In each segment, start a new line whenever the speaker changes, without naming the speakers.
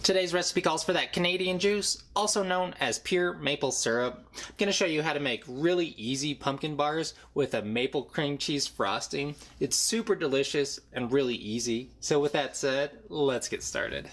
Today's recipe calls for that Canadian juice, also known as pure maple syrup. I'm going to show you how to make really easy pumpkin bars with a maple cream cheese frosting. It's super delicious and really easy. So with that said, let's get started.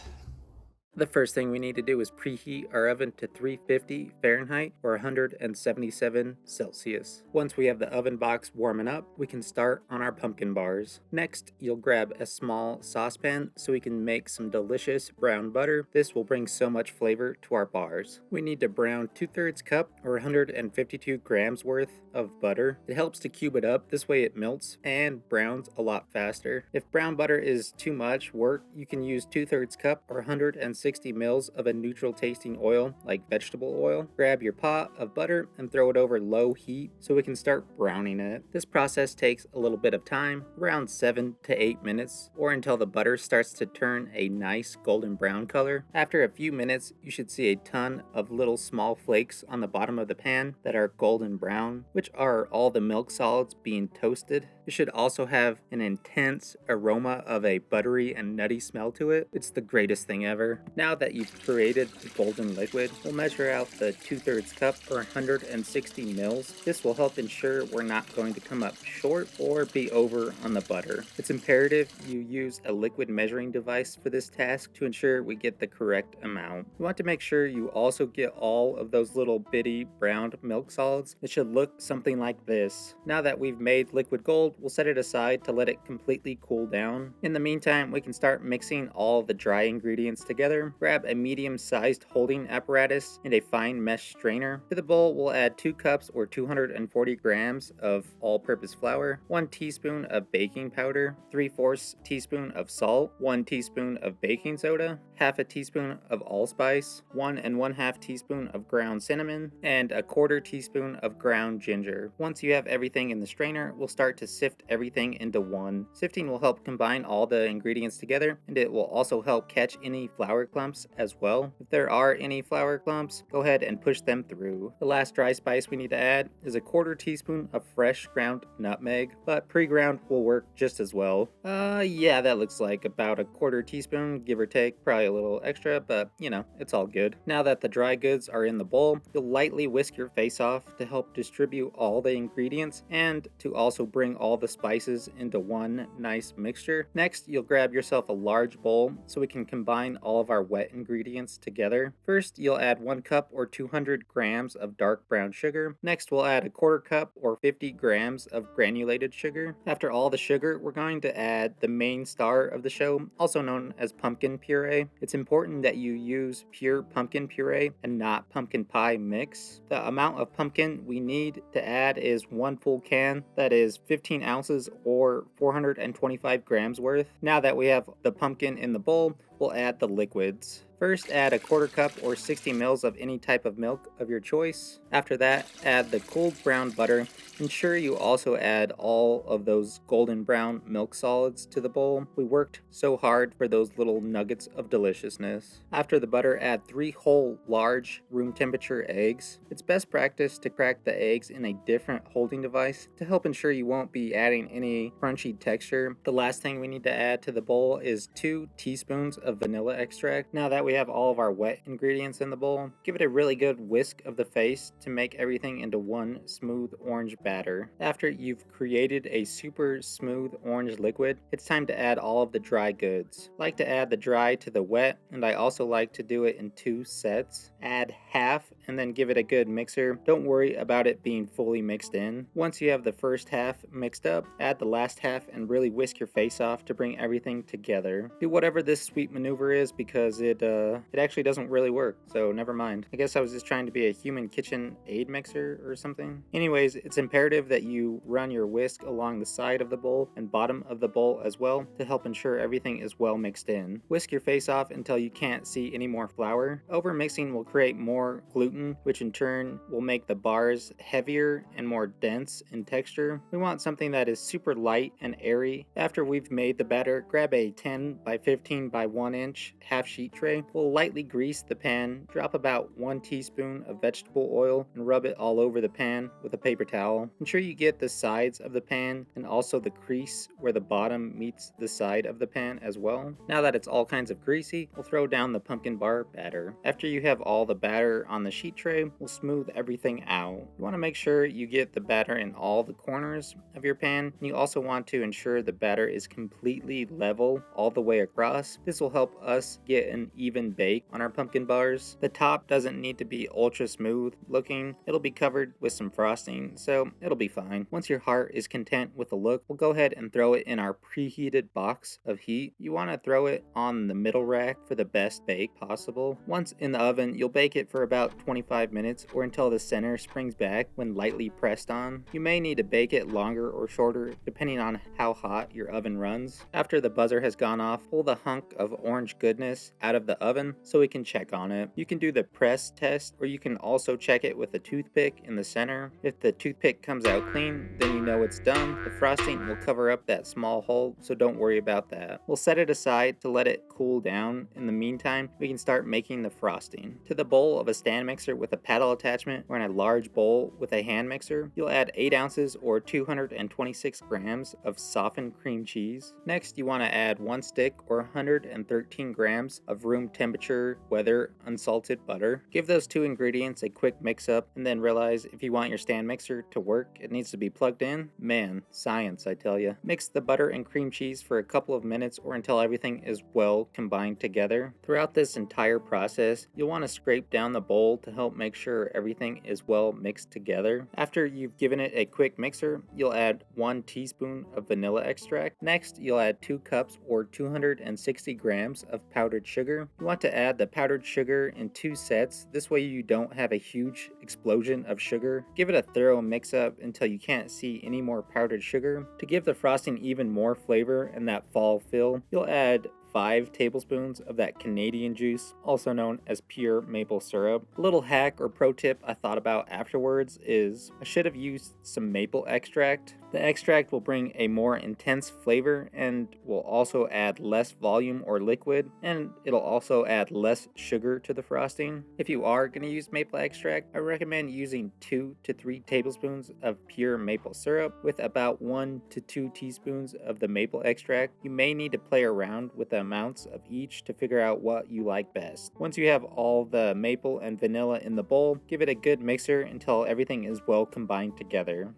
The first thing we need to do is preheat our oven to 350 Fahrenheit or 177 Celsius. Once we have the oven box warming up, we can start on our pumpkin bars. Next, you'll grab a small saucepan so we can make some delicious brown butter. This will bring so much flavor to our bars. We need to brown 2/3 cup or 152 grams worth of butter. It helps to cube it up, this way it melts and browns a lot faster. If brown butter is too much work, you can use 2/3 cup or 160 mils of a neutral tasting oil like vegetable oil. Grab your pot of butter and throw it over low heat so we can start browning it. This process takes a little bit of time, around 7 to 8 minutes, or until the butter starts to turn a nice golden brown color. After a few minutes, you should see a ton of little small flakes on the bottom of the pan that are golden brown, which are all the milk solids being toasted. It should also have an intense aroma of a buttery and nutty smell to it. It's the greatest thing ever. Now that you've created the golden liquid, we'll measure out the 2/3 cup or 160 mils. This will help ensure we're not going to come up short or be over on the butter. It's imperative you use a liquid measuring device for this task to ensure we get the correct amount. You want to make sure you also get all of those little bitty browned milk solids. It should look something like this. Now that we've made liquid gold, we'll set it aside to let it completely cool down. In the meantime, we can start mixing all the dry ingredients together. Grab a medium-sized holding apparatus and a fine mesh strainer. To the bowl, we'll add 2 cups or 240 grams of all-purpose flour, 1 teaspoon of baking powder, 3/4 teaspoon of salt, 1 teaspoon of baking soda, half a teaspoon of allspice, 1 1/2 teaspoon of ground cinnamon, and a 1/4 teaspoon of ground ginger. Once you have everything in the strainer, we'll start to sift everything into one. Sifting will help combine all the ingredients together, and it will also help catch any flour clumps as well. If there are any flour clumps, go ahead and push them through. The last dry spice we need to add is a 1/4 teaspoon of fresh ground nutmeg, but pre-ground will work just as well. Yeah, that looks like about a 1/4 teaspoon, give or take, probably a little extra, but you know, it's all good. Now that the dry goods are in the bowl, you'll lightly whisk your face off to help distribute all the ingredients and to also bring all the spices into one nice mixture. Next, you'll grab yourself a large bowl so we can combine all of our wet ingredients together. First, you'll add 1 cup or 200 grams of dark brown sugar. Next, we'll add a 1/4 cup or 50 grams of granulated sugar. After all the sugar, we're going to add the main star of the show, also known as pumpkin puree. It's important that you use pure pumpkin puree and not pumpkin pie mix. The amount of pumpkin we need to add is 1 full can, that is 15 ounces or 425 grams worth. Now that we have the pumpkin in the bowl, we'll add the liquids. First, add a 1/4 cup or 60 mils of any type of milk of your choice. After that, add the cooled brown butter. Ensure you also add all of those golden brown milk solids to the bowl. We worked so hard for those little nuggets of deliciousness. After the butter, add 3 whole large room temperature eggs. It's best practice to crack the eggs in a different holding device to help ensure you won't be adding any crunchy texture. The last thing we need to add to the bowl is 2 teaspoons of vanilla extract. Now that we have all of our wet ingredients in the bowl, give it a really good whisk of the face to make everything into one smooth orange batter. After you've created a super smooth orange liquid, it's time to add all of the dry goods. I like to add the dry to the wet, and I also like to do it in 2 sets. Add half and then give it a good mixer. Don't worry about it being fully mixed in. Once you have the first half mixed up, add the last half and really whisk your face off to bring everything together. Do whatever this sweet maneuver is because it actually doesn't really work, so never mind. I guess I was just trying to be a human kitchen aid mixer or something. Anyways, it's imperative that you run your whisk along the side of the bowl and bottom of the bowl as well to help ensure everything is well mixed in. Whisk your face off until you can't see any more flour. Over mixing will create more gluten, which in turn will make the bars heavier and more dense in texture. We want something that is super light and airy. After we've made the batter, grab a 10 by 15 by 1 inch half sheet tray we'll lightly grease the pan, drop about 1 teaspoon of vegetable oil, and rub it all over the pan with a paper towel. Ensure you get the sides of the pan and also the crease where the bottom meets the side of the pan as well. Now that it's all kinds of greasy, we'll throw down the pumpkin bar batter. After you have all the batter on the sheet tray, we'll smooth everything out. You want to make sure you get the batter in all the corners of your pan, and you also want to ensure the batter is completely level all the way across. This will help us get an even bake on our pumpkin bars. The top doesn't need to be ultra smooth looking. It'll be covered with some frosting, so it'll be fine. Once your heart is content with the look, we'll go ahead and throw it in our preheated box of heat. You want to throw it on the middle rack for the best bake possible. Once in the oven, you'll bake it for about 25 minutes or until the center springs back when lightly pressed on. You may need to bake it longer or shorter depending on how hot your oven runs. After the buzzer has gone off, pull the hunk of orange goodness out of the oven so we can check on it. You can do the press test, or you can also check it with a toothpick in the center. If the toothpick comes out clean, then you know it's done. The frosting will cover up that small hole, so don't worry about that. We'll set it aside to let it cool down. In the meantime, we can start making the frosting. To the bowl of a stand mixer with a paddle attachment, or in a large bowl with a hand mixer, you'll add 8 ounces or 226 grams of softened cream cheese. Next, you want to add 1 stick or 113 grams of room temperature weather unsalted butter. Give those 2 ingredients a quick mix up, and then realize if you want your stand mixer to work, it needs to be plugged in. Man, science, I tell ya. Mix the butter and cream cheese for a couple of minutes or until everything is well combined together. Throughout this entire process, you'll want to scrape down the bowl to help make sure everything is well mixed together. After you've given it a quick mixer, you'll add 1 teaspoon of vanilla extract. Next, you'll add 2 cups or 260 grams of powdered sugar. You want to add the powdered sugar in 2 sets. This way you don't have a huge explosion of sugar. Give it a thorough mix up until you can't see any more powdered sugar. To give the frosting even more flavor and that fall feel, you'll add 5 tablespoons of that Canadian juice, also known as pure maple syrup. A little hack or pro tip I thought about afterwards is I should have used some maple extract. The extract will bring a more intense flavor and will also add less volume or liquid, and it'll also add less sugar to the frosting. If you are going to use maple extract, I recommend using 2 to 3 tablespoons of pure maple syrup with about 1 to 2 teaspoons of the maple extract. You may need to play around with the amounts of each to figure out what you like best. Once you have all the maple and vanilla in the bowl, give it a good mixer until everything is well combined together.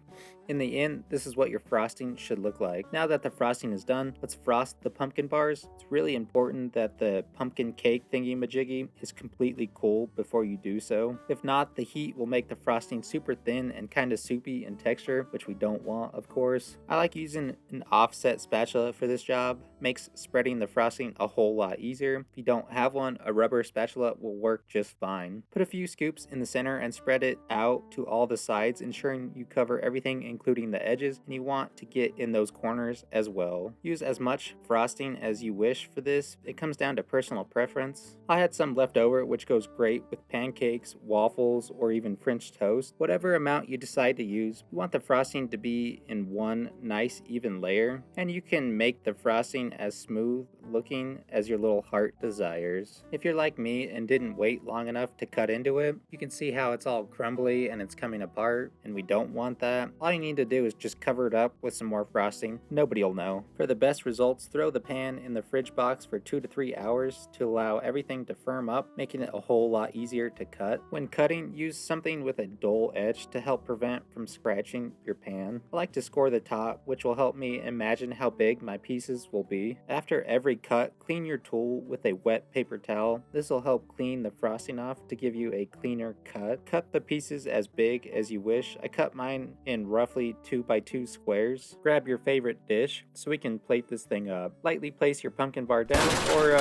In the end, this is what your frosting should look like. Now that the frosting is done, let's frost the pumpkin bars. It's really important that the pumpkin cake thingy-majiggy is completely cool before you do so. If not, the heat will make the frosting super thin and kind of soupy in texture, which we don't want, of course. I like using an offset spatula for this job. Makes spreading the frosting a whole lot easier. If you don't have one, a rubber spatula will work just fine. Put a few scoops in the center and spread it out to all the sides, ensuring you cover everything including the edges, and you want to get in those corners as well. Use as much frosting as you wish for this. It comes down to personal preference. I had some left over, which goes great with pancakes, waffles, or even French toast. Whatever amount you decide to use, you want the frosting to be in one nice even layer, and you can make the frosting as smooth looking as your little heart desires. If you're like me and didn't wait long enough to cut into it, you can see how it's all crumbly and it's coming apart, and we don't want that. All you need to do is just cover it up with some more frosting. Nobody will know. For the best results, throw the pan in the fridge box for 2 to 3 hours to allow everything to firm up, making it a whole lot easier to cut. When cutting, use something with a dull edge to help prevent from scratching your pan. I like to score the top, which will help me imagine how big my pieces will be. After every cut, clean your tool with a wet paper towel. This will help clean the frosting off to give you a cleaner cut. Cut the pieces as big as you wish. I cut mine in roughly 2 by 2 squares. Grab your favorite dish so we can plate this thing up. Lightly place your pumpkin bar down, or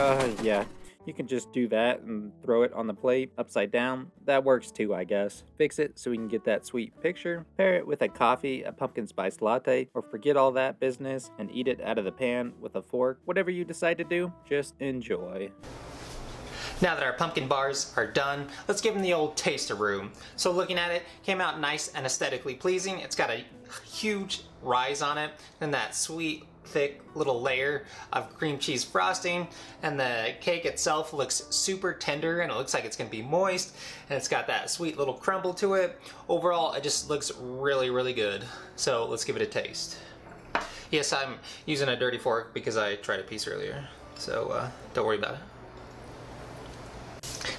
you can just do that and throw it on the plate upside down. That works too, I guess. Fix it so we can get that sweet picture. Pair it with a coffee, a pumpkin spice latte, or forget all that business and eat it out of the pan with a fork. Whatever you decide to do, just enjoy. Now that our pumpkin bars are done, let's give them the old taste-a-roo. So looking at it, came out nice and aesthetically pleasing. It's got a huge rise on it, and that sweet, thick little layer of cream cheese frosting, and the cake itself looks super tender and it looks like it's gonna be moist, and it's got that sweet little crumble to it. Overall, it just looks really, really good. So let's give it a taste. Yes, I'm using a dirty fork because I tried a piece earlier, so don't worry about it.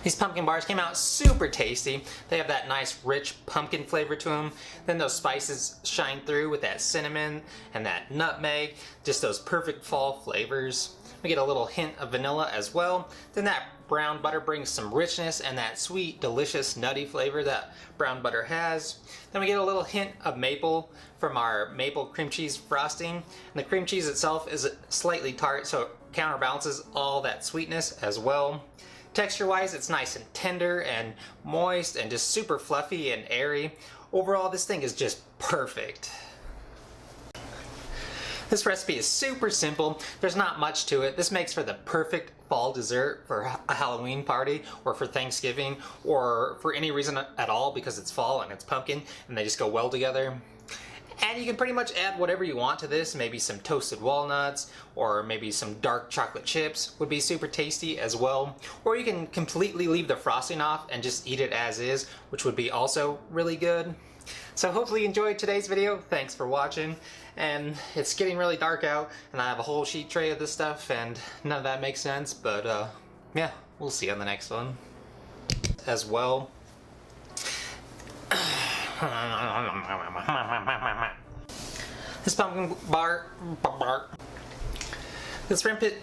These pumpkin bars came out super tasty. They have that nice rich pumpkin flavor to them. Then those spices shine through with that cinnamon and that nutmeg. Just those perfect fall flavors. We get a little hint of vanilla as well. Then that brown butter brings some richness and that sweet, delicious, nutty flavor that brown butter has. Then we get a little hint of maple from our maple cream cheese frosting. And the cream cheese itself is slightly tart, so it counterbalances all that sweetness as well. Texture-wise, it's nice and tender and moist and just super fluffy and airy. Overall, this thing is just perfect. This recipe is super simple. There's not much to it. This makes for the perfect fall dessert for a Halloween party or for Thanksgiving or for any reason at all, because it's fall and it's pumpkin and they just go well together. And you can pretty much add whatever you want to this. Maybe some toasted walnuts or maybe some dark chocolate chips would be super tasty as well. Or you can completely leave the frosting off and just eat it as is, which would be also really good. So hopefully you enjoyed today's video. Thanks for watching. And it's getting really dark out and I have a whole sheet tray of this stuff and none of that makes sense, but yeah, we'll see you on the next one as well. This pumpkin bar, this recipe,